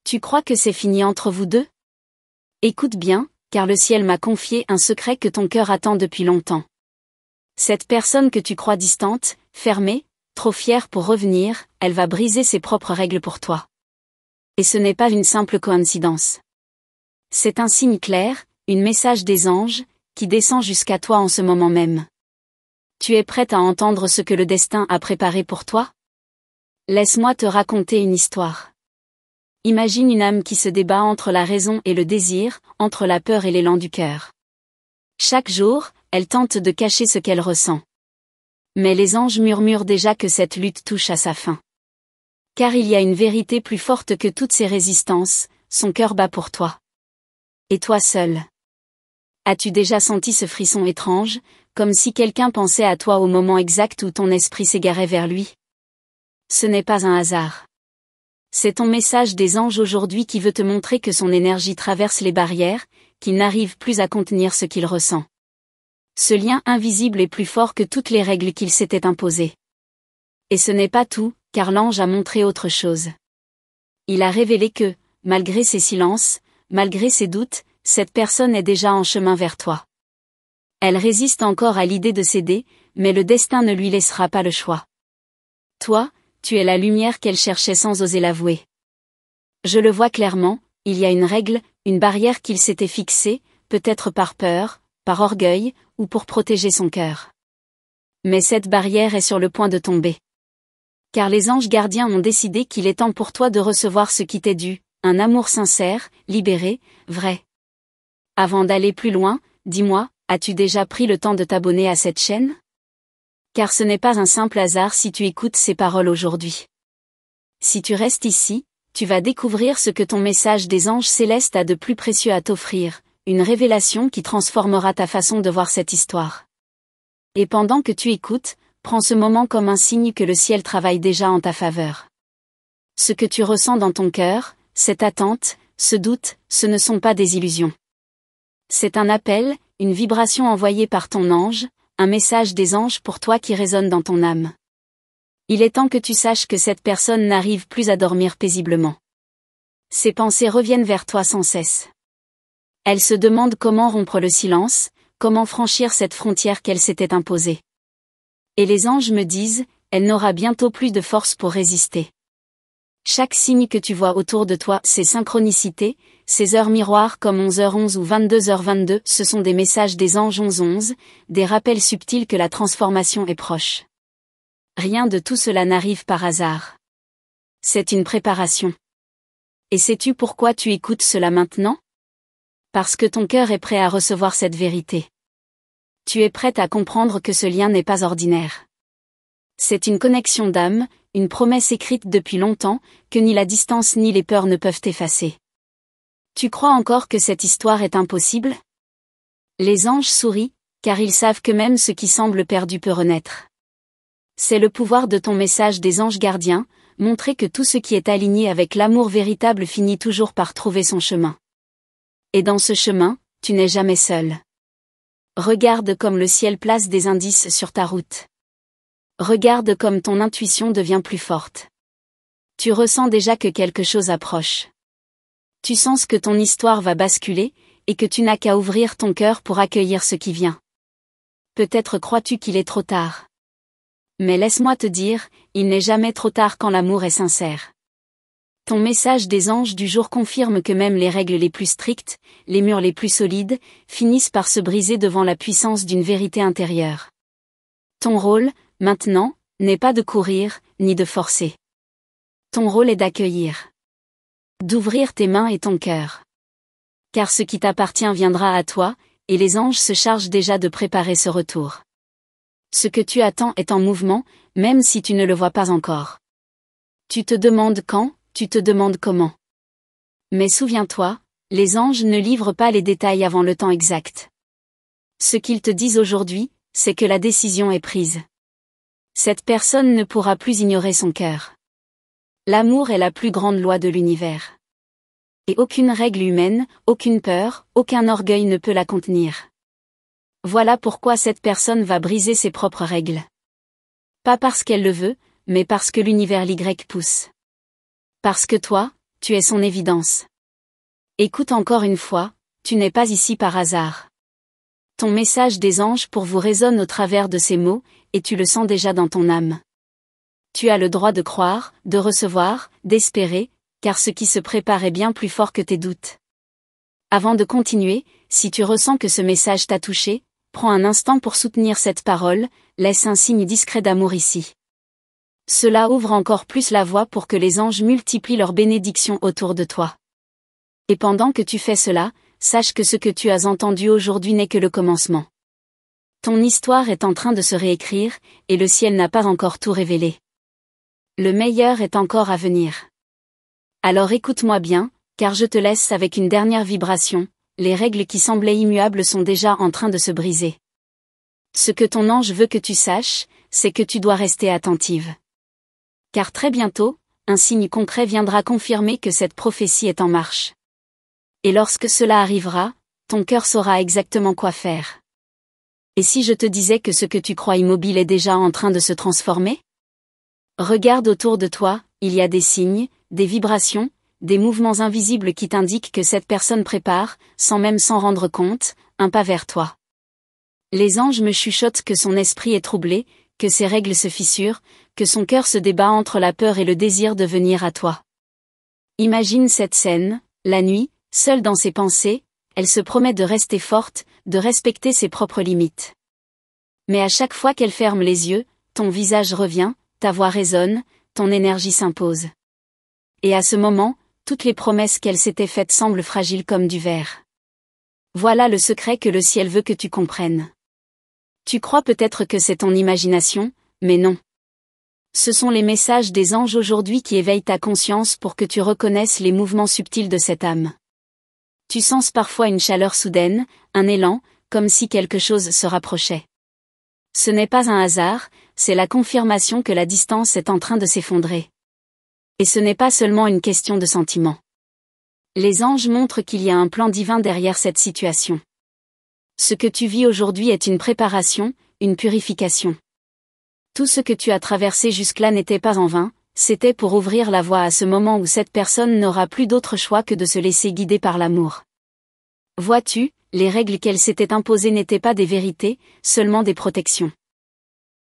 Tu crois que c'est fini entre vous deux? Écoute bien, car le ciel m'a confié un secret que ton cœur attend depuis longtemps. Cette personne que tu crois distante, fermée, trop fière pour revenir, elle va briser ses propres règles pour toi. Et ce n'est pas une simple coïncidence. C'est un signe clair, un message des anges, qui descend jusqu'à toi en ce moment même. Tu es prête à entendre ce que le destin a préparé pour toi? Laisse-moi te raconter une histoire. Imagine une âme qui se débat entre la raison et le désir, entre la peur et l'élan du cœur. Chaque jour, elle tente de cacher ce qu'elle ressent. Mais les anges murmurent déjà que cette lutte touche à sa fin. Car il y a une vérité plus forte que toutes ces résistances, son cœur bat pour toi. Et toi seul? As-tu déjà senti ce frisson étrange, comme si quelqu'un pensait à toi au moment exact où ton esprit s'égarait vers lui? Ce n'est pas un hasard. C'est ton message des anges aujourd'hui qui veut te montrer que son énergie traverse les barrières, qu'il n'arrive plus à contenir ce qu'il ressent. Ce lien invisible est plus fort que toutes les règles qu'il s'était imposées. Et ce n'est pas tout, car l'ange a montré autre chose. Il a révélé que, malgré ses silences, malgré ses doutes, cette personne est déjà en chemin vers toi. Elle résiste encore à l'idée de céder, mais le destin ne lui laissera pas le choix. Toi, tu es la lumière qu'elle cherchait sans oser l'avouer. Je le vois clairement, il y a une règle, une barrière qu'il s'était fixée, peut-être par peur, par orgueil, ou pour protéger son cœur. Mais cette barrière est sur le point de tomber. Car les anges gardiens ont décidé qu'il est temps pour toi de recevoir ce qui t'est dû, un amour sincère, libéré, vrai. Avant d'aller plus loin, dis-moi, as-tu déjà pris le temps de t'abonner à cette chaîne? Car ce n'est pas un simple hasard si tu écoutes ces paroles aujourd'hui. Si tu restes ici, tu vas découvrir ce que ton message des anges célestes a de plus précieux à t'offrir, une révélation qui transformera ta façon de voir cette histoire. Et pendant que tu écoutes, prends ce moment comme un signe que le ciel travaille déjà en ta faveur. Ce que tu ressens dans ton cœur, cette attente, ce doute, ce ne sont pas des illusions. C'est un appel, une vibration envoyée par ton ange, un message des anges pour toi qui résonne dans ton âme. Il est temps que tu saches que cette personne n'arrive plus à dormir paisiblement. Ses pensées reviennent vers toi sans cesse. Elle se demande comment rompre le silence, comment franchir cette frontière qu'elle s'était imposée. Et les anges me disent, elle n'aura bientôt plus de force pour résister. Chaque signe que tu vois autour de toi, ces synchronicités, ces heures miroirs comme 11h11 ou 22h22, ce sont des messages des anges 11-11, des rappels subtils que la transformation est proche. Rien de tout cela n'arrive par hasard. C'est une préparation. Et sais-tu pourquoi tu écoutes cela maintenant? Parce que ton cœur est prêt à recevoir cette vérité. Tu es prête à comprendre que ce lien n'est pas ordinaire. C'est une connexion d'âme, une promesse écrite depuis longtemps, que ni la distance ni les peurs ne peuvent effacer. Tu crois encore que cette histoire est impossible? Les anges sourient, car ils savent que même ce qui semble perdu peut renaître. C'est le pouvoir de ton message des anges gardiens, montrer que tout ce qui est aligné avec l'amour véritable finit toujours par trouver son chemin. Et dans ce chemin, tu n'es jamais seul. Regarde comme le ciel place des indices sur ta route. Regarde comme ton intuition devient plus forte. Tu ressens déjà que quelque chose approche. Tu sens que ton histoire va basculer, et que tu n'as qu'à ouvrir ton cœur pour accueillir ce qui vient. Peut-être crois-tu qu'il est trop tard. Mais laisse-moi te dire, il n'est jamais trop tard quand l'amour est sincère. Ton message des anges du jour confirme que même les règles les plus strictes, les murs les plus solides, finissent par se briser devant la puissance d'une vérité intérieure. Ton rôle, maintenant, n'est pas de courir, ni de forcer. Ton rôle est d'accueillir. D'ouvrir tes mains et ton cœur. Car ce qui t'appartient viendra à toi, et les anges se chargent déjà de préparer ce retour. Ce que tu attends est en mouvement, même si tu ne le vois pas encore. Tu te demandes quand, tu te demandes comment. Mais souviens-toi, les anges ne livrent pas les détails avant le temps exact. Ce qu'ils te disent aujourd'hui, c'est que la décision est prise. Cette personne ne pourra plus ignorer son cœur. L'amour est la plus grande loi de l'univers. Et aucune règle humaine, aucune peur, aucun orgueil ne peut la contenir. Voilà pourquoi cette personne va briser ses propres règles. Pas parce qu'elle le veut, mais parce que l'univers l'Y pousse. Parce que toi, tu es son évidence. Écoute encore une fois, tu n'es pas ici par hasard. Ton message des anges pour vous résonne au travers de ces mots, et tu le sens déjà dans ton âme. Tu as le droit de croire, de recevoir, d'espérer, car ce qui se prépare est bien plus fort que tes doutes. Avant de continuer, si tu ressens que ce message t'a touché, prends un instant pour soutenir cette parole, laisse un signe discret d'amour ici. Cela ouvre encore plus la voie pour que les anges multiplient leurs bénédictions autour de toi. Et pendant que tu fais cela, sache que ce que tu as entendu aujourd'hui n'est que le commencement. Ton histoire est en train de se réécrire, et le ciel n'a pas encore tout révélé. Le meilleur est encore à venir. Alors écoute-moi bien, car je te laisse avec une dernière vibration, les règles qui semblaient immuables sont déjà en train de se briser. Ce que ton ange veut que tu saches, c'est que tu dois rester attentive. Car très bientôt, un signe concret viendra confirmer que cette prophétie est en marche. Et lorsque cela arrivera, ton cœur saura exactement quoi faire. Et si je te disais que ce que tu crois immobile est déjà en train de se transformer ? Regarde autour de toi, il y a des signes, des vibrations, des mouvements invisibles qui t'indiquent que cette personne prépare, sans même s'en rendre compte, un pas vers toi. Les anges me chuchotent que son esprit est troublé, que ses règles se fissurent, que son cœur se débat entre la peur et le désir de venir à toi. Imagine cette scène, la nuit, seule dans ses pensées, elle se promet de rester forte, de respecter ses propres limites. Mais à chaque fois qu'elle ferme les yeux, ton visage revient, ta voix résonne, ton énergie s'impose. Et à ce moment, toutes les promesses qu'elle s'était faites semblent fragiles comme du verre. Voilà le secret que le ciel veut que tu comprennes. Tu crois peut-être que c'est ton imagination, mais non. Ce sont les messages des anges aujourd'hui qui éveillent ta conscience pour que tu reconnaisses les mouvements subtils de cette âme. Tu sens parfois une chaleur soudaine, un élan, comme si quelque chose se rapprochait. Ce n'est pas un hasard, c'est la confirmation que la distance est en train de s'effondrer. Et ce n'est pas seulement une question de sentiment. Les anges montrent qu'il y a un plan divin derrière cette situation. Ce que tu vis aujourd'hui est une préparation, une purification. Tout ce que tu as traversé jusque-là n'était pas en vain, c'était pour ouvrir la voie à ce moment où cette personne n'aura plus d'autre choix que de se laisser guider par l'amour. Vois-tu, les règles qu'elle s'était imposées n'étaient pas des vérités, seulement des protections.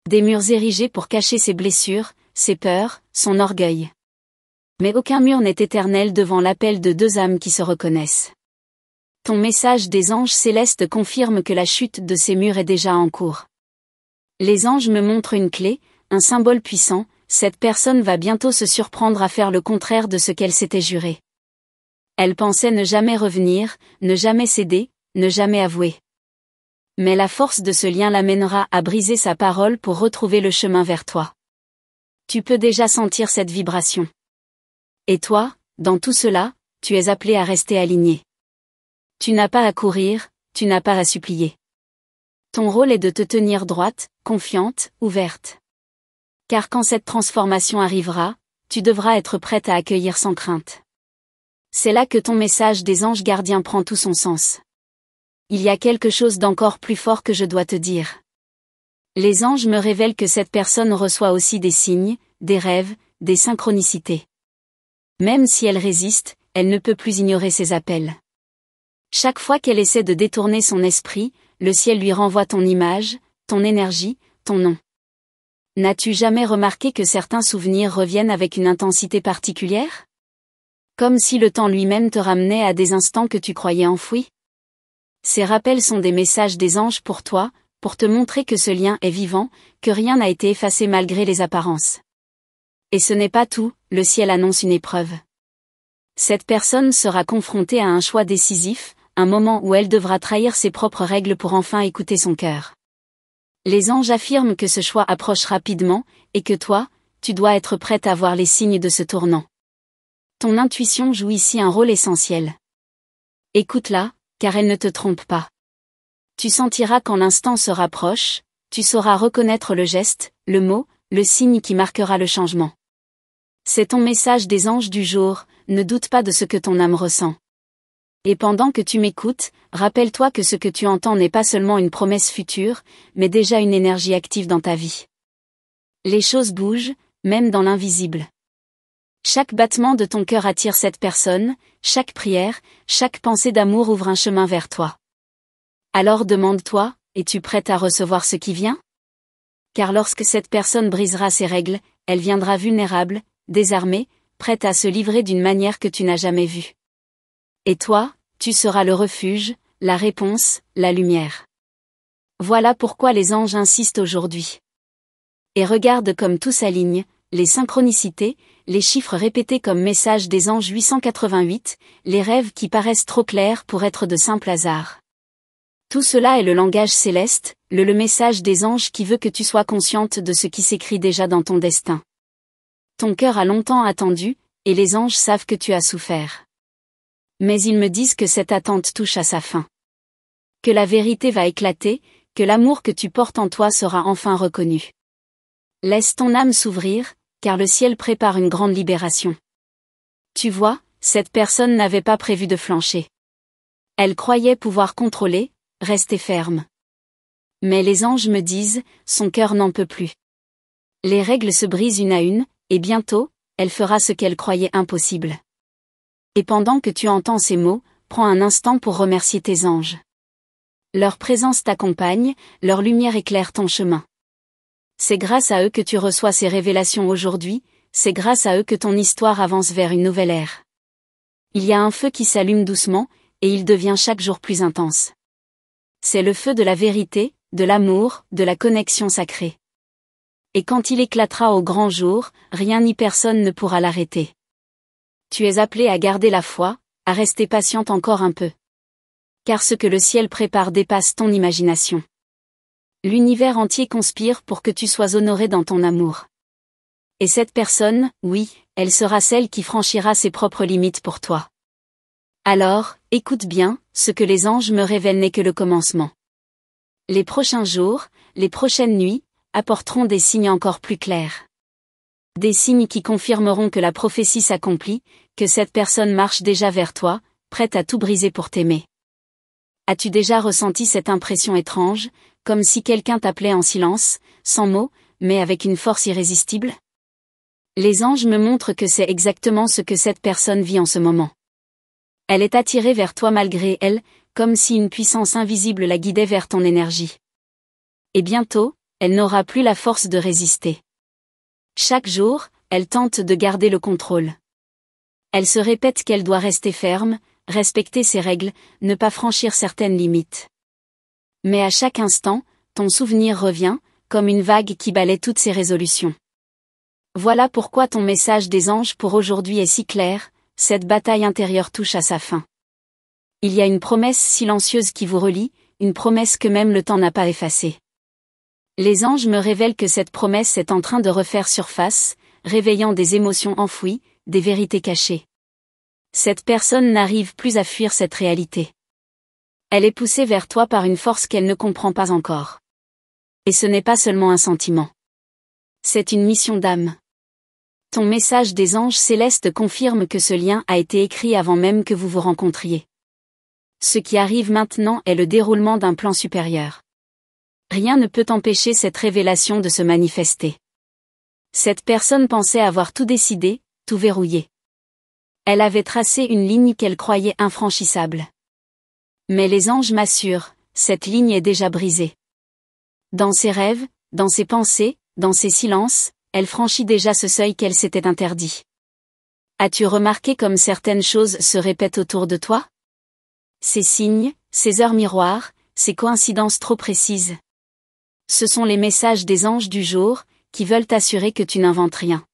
Des murs érigés pour cacher ses blessures, ses peurs, son orgueil. Mais aucun mur n'est éternel devant l'appel de deux âmes qui se reconnaissent. Ton message des anges célestes confirme que la chute de ces murs est déjà en cours. Les anges me montrent une clé, un symbole puissant, cette personne va bientôt se surprendre à faire le contraire de ce qu'elle s'était juré. Elle pensait ne jamais revenir, ne jamais céder, ne jamais avouer. Mais la force de ce lien l'amènera à briser sa parole pour retrouver le chemin vers toi. Tu peux déjà sentir cette vibration. Et toi, dans tout cela, tu es appelé à rester aligné. Tu n'as pas à courir, tu n'as pas à supplier. Ton rôle est de te tenir droite, confiante, ouverte. Car quand cette transformation arrivera, tu devras être prête à accueillir sans crainte. C'est là que ton message des anges gardiens prend tout son sens. Il y a quelque chose d'encore plus fort que je dois te dire. Les anges me révèlent que cette personne reçoit aussi des signes, des rêves, des synchronicités. Même si elle résiste, elle ne peut plus ignorer ses appels. Chaque fois qu'elle essaie de détourner son esprit, le ciel lui renvoie ton image, ton énergie, ton nom. N'as-tu jamais remarqué que certains souvenirs reviennent avec une intensité particulière ? Comme si le temps lui-même te ramenait à des instants que tu croyais enfouis ? Ces rappels sont des messages des anges pour toi, pour te montrer que ce lien est vivant, que rien n'a été effacé malgré les apparences. Et ce n'est pas tout, le ciel annonce une épreuve. Cette personne sera confrontée à un choix décisif, un moment où elle devra trahir ses propres règles pour enfin écouter son cœur. Les anges affirment que ce choix approche rapidement, et que toi, tu dois être prête à voir les signes de ce tournant. Ton intuition joue ici un rôle essentiel. Écoute-la, car elle ne te trompe pas. Tu sentiras quand l'instant se rapproche, tu sauras reconnaître le geste, le mot, le signe qui marquera le changement. C'est ton message des anges du jour, ne doute pas de ce que ton âme ressent. Et pendant que tu m'écoutes, rappelle-toi que ce que tu entends n'est pas seulement une promesse future, mais déjà une énergie active dans ta vie. Les choses bougent, même dans l'invisible. Chaque battement de ton cœur attire cette personne, chaque prière, chaque pensée d'amour ouvre un chemin vers toi. Alors demande-toi, es-tu prête à recevoir ce qui vient? Car lorsque cette personne brisera ses règles, elle viendra vulnérable, désarmée, prête à se livrer d'une manière que tu n'as jamais vue. Et toi, tu seras le refuge, la réponse, la lumière. Voilà pourquoi les anges insistent aujourd'hui. Et regarde comme tout s'aligne, les synchronicités, les chiffres répétés comme message des anges 888, les rêves qui paraissent trop clairs pour être de simples hasards. Tout cela est le langage céleste, le message des anges qui veut que tu sois consciente de ce qui s'écrit déjà dans ton destin. Ton cœur a longtemps attendu, et les anges savent que tu as souffert. Mais ils me disent que cette attente touche à sa fin. Que la vérité va éclater, que l'amour que tu portes en toi sera enfin reconnu. Laisse ton âme s'ouvrir, car le ciel prépare une grande libération. Tu vois, cette personne n'avait pas prévu de flancher. Elle croyait pouvoir contrôler, rester ferme. Mais les anges me disent, son cœur n'en peut plus. Les règles se brisent une à une, et bientôt, elle fera ce qu'elle croyait impossible. Et pendant que tu entends ces mots, prends un instant pour remercier tes anges. Leur présence t'accompagne, leur lumière éclaire ton chemin. C'est grâce à eux que tu reçois ces révélations aujourd'hui, c'est grâce à eux que ton histoire avance vers une nouvelle ère. Il y a un feu qui s'allume doucement, et il devient chaque jour plus intense. C'est le feu de la vérité, de l'amour, de la connexion sacrée. Et quand il éclatera au grand jour, rien ni personne ne pourra l'arrêter. Tu es appelé à garder la foi, à rester patiente encore un peu. Car ce que le ciel prépare dépasse ton imagination. L'univers entier conspire pour que tu sois honoré dans ton amour. Et cette personne, oui, elle sera celle qui franchira ses propres limites pour toi. Alors, écoute bien, ce que les anges me révèlent n'est que le commencement. Les prochains jours, les prochaines nuits, apporteront des signes encore plus clairs. Des signes qui confirmeront que la prophétie s'accomplit, que cette personne marche déjà vers toi, prête à tout briser pour t'aimer. As-tu déjà ressenti cette impression étrange, comme si quelqu'un t'appelait en silence, sans mots, mais avec une force irrésistible? Les anges me montrent que c'est exactement ce que cette personne vit en ce moment. Elle est attirée vers toi malgré elle, comme si une puissance invisible la guidait vers ton énergie. Et bientôt, elle n'aura plus la force de résister. Chaque jour, elle tente de garder le contrôle. Elle se répète qu'elle doit rester ferme, respecter ses règles, ne pas franchir certaines limites. Mais à chaque instant, ton souvenir revient, comme une vague qui balaie toutes ses résolutions. Voilà pourquoi ton message des anges pour aujourd'hui est si clair, cette bataille intérieure touche à sa fin. Il y a une promesse silencieuse qui vous relie, une promesse que même le temps n'a pas effacée. Les anges me révèlent que cette promesse est en train de refaire surface, réveillant des émotions enfouies, des vérités cachées. Cette personne n'arrive plus à fuir cette réalité. Elle est poussée vers toi par une force qu'elle ne comprend pas encore. Et ce n'est pas seulement un sentiment. C'est une mission d'âme. Ton message des anges célestes confirme que ce lien a été écrit avant même que vous vous rencontriez. Ce qui arrive maintenant est le déroulement d'un plan supérieur. Rien ne peut empêcher cette révélation de se manifester. Cette personne pensait avoir tout décidé, tout verrouillé. Elle avait tracé une ligne qu'elle croyait infranchissable. Mais les anges m'assurent, cette ligne est déjà brisée. Dans ses rêves, dans ses pensées, dans ses silences, elle franchit déjà ce seuil qu'elle s'était interdit. As-tu remarqué comme certaines choses se répètent autour de toi? Ces signes, ces heures miroirs, ces coïncidences trop précises. Ce sont les messages des anges du jour, qui veulent t'assurer que tu n'inventes rien.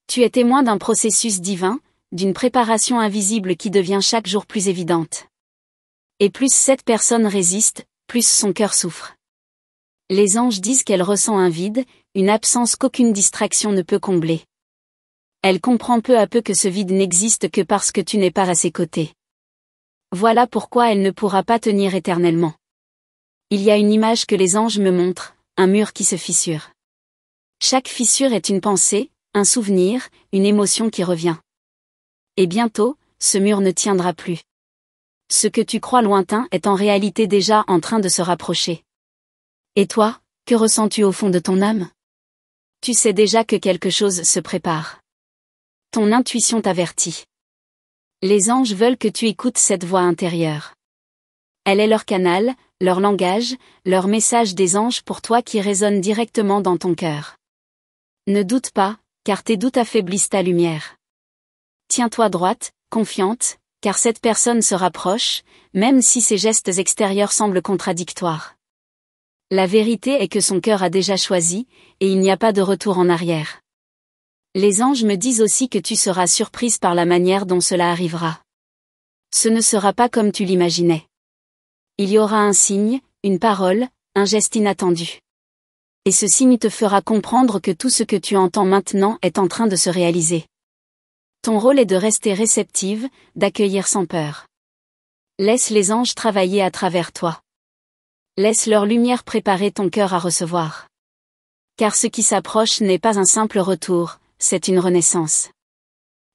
Tu es témoin d'un processus divin, d'une préparation invisible qui devient chaque jour plus évidente. Et plus cette personne résiste, plus son cœur souffre. Les anges disent qu'elle ressent un vide, une absence qu'aucune distraction ne peut combler. Elle comprend peu à peu que ce vide n'existe que parce que tu n'es pas à ses côtés. Voilà pourquoi elle ne pourra pas tenir éternellement. Il y a une image que les anges me montrent, un mur qui se fissure. Chaque fissure est une pensée, un souvenir, une émotion qui revient. Et bientôt, ce mur ne tiendra plus. Ce que tu crois lointain est en réalité déjà en train de se rapprocher. Et toi, que ressens-tu au fond de ton âme? Tu sais déjà que quelque chose se prépare. Ton intuition t'avertit. Les anges veulent que tu écoutes cette voix intérieure. Elle est leur canal, leur langage, leur message des anges pour toi qui résonne directement dans ton cœur. Ne doute pas, car tes doutes affaiblissent ta lumière. Tiens-toi droite, confiante, car cette personne se rapproche, même si ses gestes extérieurs semblent contradictoires. La vérité est que son cœur a déjà choisi, et il n'y a pas de retour en arrière. Les anges me disent aussi que tu seras surprise par la manière dont cela arrivera. Ce ne sera pas comme tu l'imaginais. Il y aura un signe, une parole, un geste inattendu. Et ce signe te fera comprendre que tout ce que tu entends maintenant est en train de se réaliser. Ton rôle est de rester réceptive, d'accueillir sans peur. Laisse les anges travailler à travers toi. Laisse leur lumière préparer ton cœur à recevoir. Car ce qui s'approche n'est pas un simple retour, c'est une renaissance.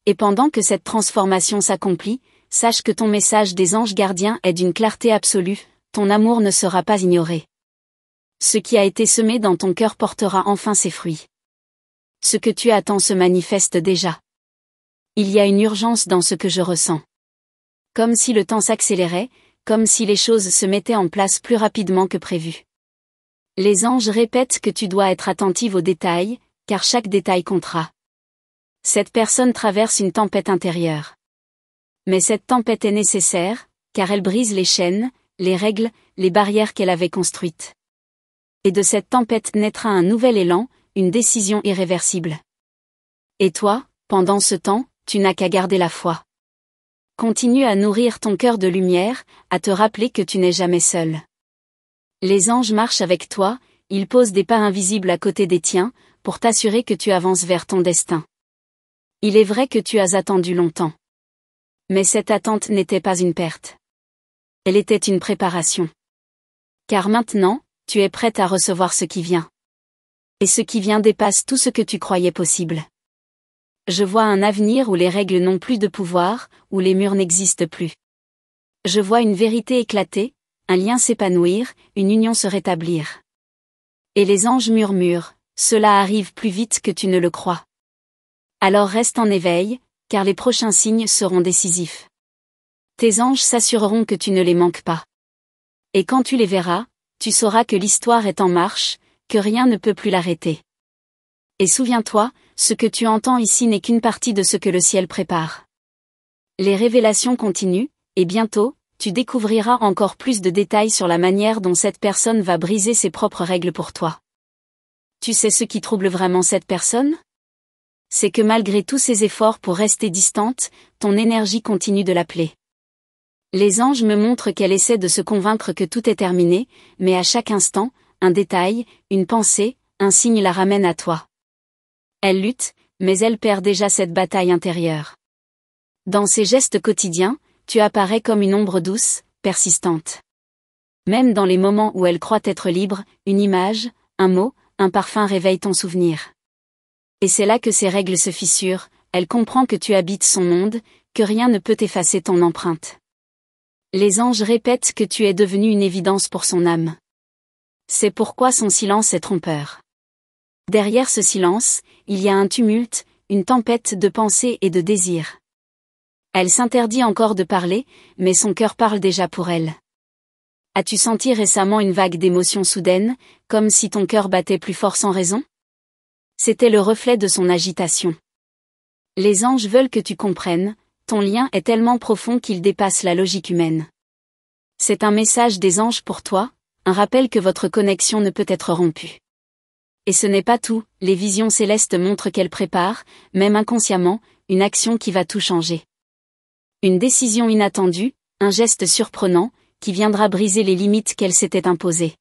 Et pendant que cette transformation s'accomplit, sache que ton message des anges gardiens est d'une clarté absolue, ton amour ne sera pas ignoré. Ce qui a été semé dans ton cœur portera enfin ses fruits. Ce que tu attends se manifeste déjà. Il y a une urgence dans ce que je ressens. Comme si le temps s'accélérait, comme si les choses se mettaient en place plus rapidement que prévu. Les anges répètent que tu dois être attentive aux détails, car chaque détail comptera. Cette personne traverse une tempête intérieure. Mais cette tempête est nécessaire, car elle brise les chaînes, les règles, les barrières qu'elle avait construites. Et de cette tempête naîtra un nouvel élan, une décision irréversible. Et toi, pendant ce temps, tu n'as qu'à garder la foi. Continue à nourrir ton cœur de lumière, à te rappeler que tu n'es jamais seul. Les anges marchent avec toi, ils posent des pas invisibles à côté des tiens, pour t'assurer que tu avances vers ton destin. Il est vrai que tu as attendu longtemps. Mais cette attente n'était pas une perte. Elle était une préparation. Car maintenant, tu es prête à recevoir ce qui vient. Et ce qui vient dépasse tout ce que tu croyais possible. Je vois un avenir où les règles n'ont plus de pouvoir, où les murs n'existent plus. Je vois une vérité éclater, un lien s'épanouir, une union se rétablir. Et les anges murmurent, cela arrive plus vite que tu ne le crois. Alors reste en éveil, car les prochains signes seront décisifs. Tes anges s'assureront que tu ne les manques pas. Et quand tu les verras, tu sauras que l'histoire est en marche, que rien ne peut plus l'arrêter. Et souviens-toi, ce que tu entends ici n'est qu'une partie de ce que le ciel prépare. Les révélations continuent, et bientôt, tu découvriras encore plus de détails sur la manière dont cette personne va briser ses propres règles pour toi. Tu sais ce qui trouble vraiment cette personne ? C'est que malgré tous ses efforts pour rester distante, ton énergie continue de l'appeler. Les anges me montrent qu'elle essaie de se convaincre que tout est terminé, mais à chaque instant, un détail, une pensée, un signe la ramène à toi. Elle lutte, mais elle perd déjà cette bataille intérieure. Dans ses gestes quotidiens, tu apparais comme une ombre douce, persistante. Même dans les moments où elle croit être libre, une image, un mot, un parfum réveille ton souvenir. Et c'est là que ses règles se fissurent, elle comprend que tu habites son monde, que rien ne peut effacer ton empreinte. Les anges répètent que tu es devenu une évidence pour son âme. C'est pourquoi son silence est trompeur. Derrière ce silence, il y a un tumulte, une tempête de pensées et de désirs. Elle s'interdit encore de parler, mais son cœur parle déjà pour elle. As-tu senti récemment une vague d'émotions soudaines, comme si ton cœur battait plus fort sans raison ? C'était le reflet de son agitation. Les anges veulent que tu comprennes, ton lien est tellement profond qu'il dépasse la logique humaine. C'est un message des anges pour toi, un rappel que votre connexion ne peut être rompue. Et ce n'est pas tout, les visions célestes montrent qu'elle prépare, même inconsciemment, une action qui va tout changer. Une décision inattendue, un geste surprenant, qui viendra briser les limites qu'elle s'était imposées.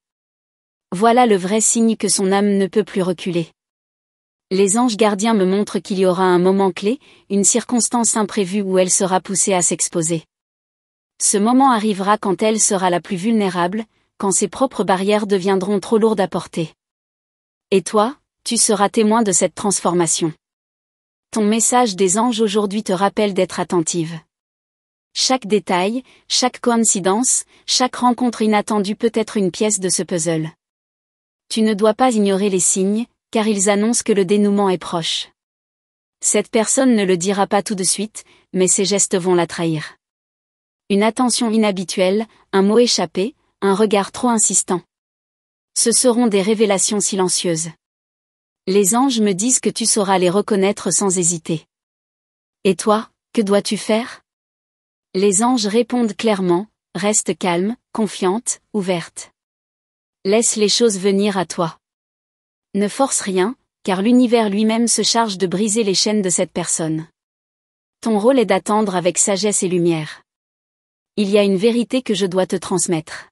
Voilà le vrai signe que son âme ne peut plus reculer. Les anges gardiens me montrent qu'il y aura un moment clé, une circonstance imprévue où elle sera poussée à s'exposer. Ce moment arrivera quand elle sera la plus vulnérable, quand ses propres barrières deviendront trop lourdes à porter. Et toi, tu seras témoin de cette transformation. Ton message des anges aujourd'hui te rappelle d'être attentive. Chaque détail, chaque coïncidence, chaque rencontre inattendue peut être une pièce de ce puzzle. Tu ne dois pas ignorer les signes, car ils annoncent que le dénouement est proche. Cette personne ne le dira pas tout de suite, mais ses gestes vont la trahir. Une attention inhabituelle, un mot échappé, un regard trop insistant. Ce seront des révélations silencieuses. Les anges me disent que tu sauras les reconnaître sans hésiter. Et toi, que dois-tu faire? Les anges répondent clairement, reste calme, confiante, ouverte. Laisse les choses venir à toi. Ne force rien, car l'univers lui-même se charge de briser les chaînes de cette personne. Ton rôle est d'attendre avec sagesse et lumière. Il y a une vérité que je dois te transmettre.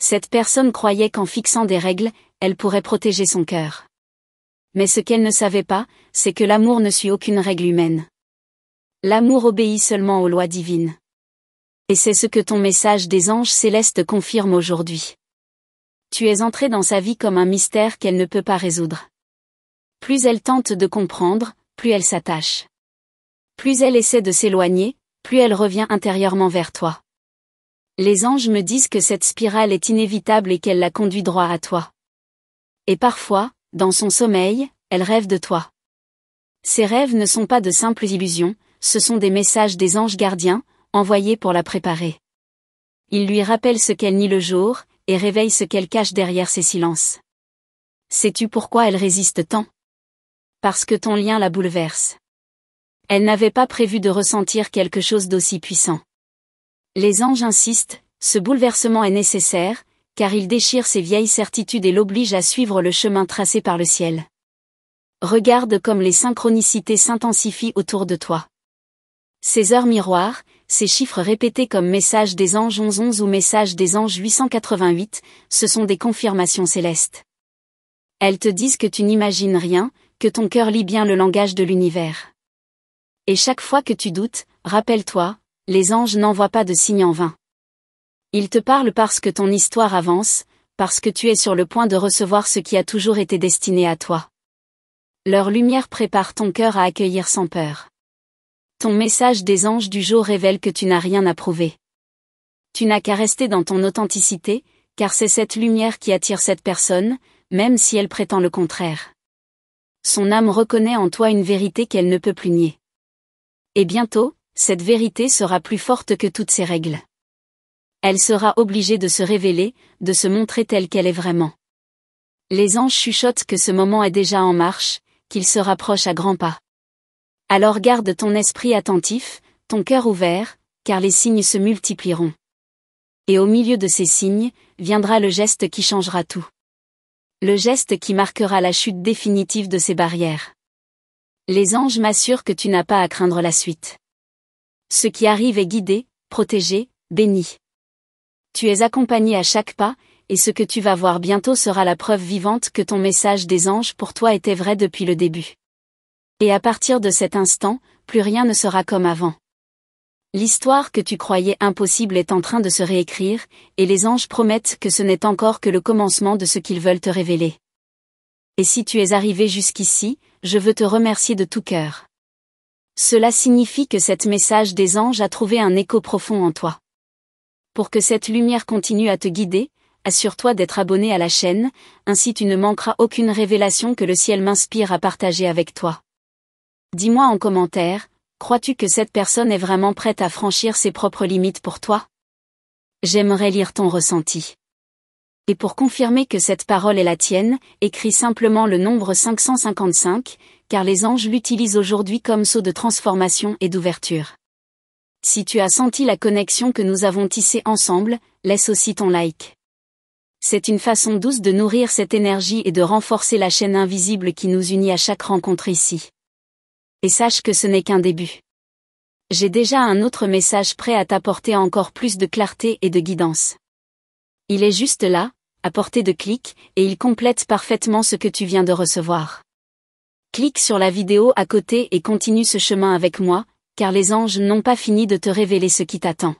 Cette personne croyait qu'en fixant des règles, elle pourrait protéger son cœur. Mais ce qu'elle ne savait pas, c'est que l'amour ne suit aucune règle humaine. L'amour obéit seulement aux lois divines. Et c'est ce que ton message des anges célestes confirme aujourd'hui. Tu es entré dans sa vie comme un mystère qu'elle ne peut pas résoudre. Plus elle tente de comprendre, plus elle s'attache. Plus elle essaie de s'éloigner, plus elle revient intérieurement vers toi. Les anges me disent que cette spirale est inévitable et qu'elle la conduit droit à toi. Et parfois, dans son sommeil, elle rêve de toi. Ces rêves ne sont pas de simples illusions, ce sont des messages des anges gardiens, envoyés pour la préparer. Ils lui rappellent ce qu'elle nie le jour, et réveillent ce qu'elle cache derrière ses silences. Sais-tu pourquoi elle résiste tant? Parce que ton lien la bouleverse. Elle n'avait pas prévu de ressentir quelque chose d'aussi puissant. Les anges insistent, ce bouleversement est nécessaire, car il déchire ses vieilles certitudes et l'oblige à suivre le chemin tracé par le ciel. Regarde comme les synchronicités s'intensifient autour de toi. Ces heures miroirs, ces chiffres répétés comme message des anges 1111 ou message des anges 888, ce sont des confirmations célestes. Elles te disent que tu n'imagines rien, que ton cœur lit bien le langage de l'univers. Et chaque fois que tu doutes, rappelle-toi, les anges n'envoient pas de signes en vain. Ils te parlent parce que ton histoire avance, parce que tu es sur le point de recevoir ce qui a toujours été destiné à toi. Leur lumière prépare ton cœur à accueillir sans peur. Ton message des anges du jour révèle que tu n'as rien à prouver. Tu n'as qu'à rester dans ton authenticité, car c'est cette lumière qui attire cette personne, même si elle prétend le contraire. Son âme reconnaît en toi une vérité qu'elle ne peut plus nier. Et bientôt, cette vérité sera plus forte que toutes ces règles. Elle sera obligée de se révéler, de se montrer telle qu'elle est vraiment. Les anges chuchotent que ce moment est déjà en marche, qu'il se rapproche à grands pas. Alors garde ton esprit attentif, ton cœur ouvert, car les signes se multiplieront. Et au milieu de ces signes, viendra le geste qui changera tout. Le geste qui marquera la chute définitive de ces barrières. Les anges m'assurent que tu n'as pas à craindre la suite. Ce qui arrive est guidé, protégé, béni. Tu es accompagné à chaque pas, et ce que tu vas voir bientôt sera la preuve vivante que ton message des anges pour toi était vrai depuis le début. Et à partir de cet instant, plus rien ne sera comme avant. L'histoire que tu croyais impossible est en train de se réécrire, et les anges promettent que ce n'est encore que le commencement de ce qu'ils veulent te révéler. Et si tu es arrivé jusqu'ici, je veux te remercier de tout cœur. Cela signifie que cet message des anges a trouvé un écho profond en toi. Pour que cette lumière continue à te guider, assure-toi d'être abonné à la chaîne, ainsi tu ne manqueras aucune révélation que le ciel m'inspire à partager avec toi. Dis-moi en commentaire, crois-tu que cette personne est vraiment prête à franchir ses propres limites pour toi? J'aimerais lire ton ressenti. Et pour confirmer que cette parole est la tienne, écris simplement le nombre 555, car les anges l'utilisent aujourd'hui comme sceau de transformation et d'ouverture. Si tu as senti la connexion que nous avons tissée ensemble, laisse aussi ton like. C'est une façon douce de nourrir cette énergie et de renforcer la chaîne invisible qui nous unit à chaque rencontre ici. Et sache que ce n'est qu'un début. J'ai déjà un autre message prêt à t'apporter encore plus de clarté et de guidance. Il est juste là, à portée de clic, et il complète parfaitement ce que tu viens de recevoir. Clique sur la vidéo à côté et continue ce chemin avec moi, car les anges n'ont pas fini de te révéler ce qui t'attend.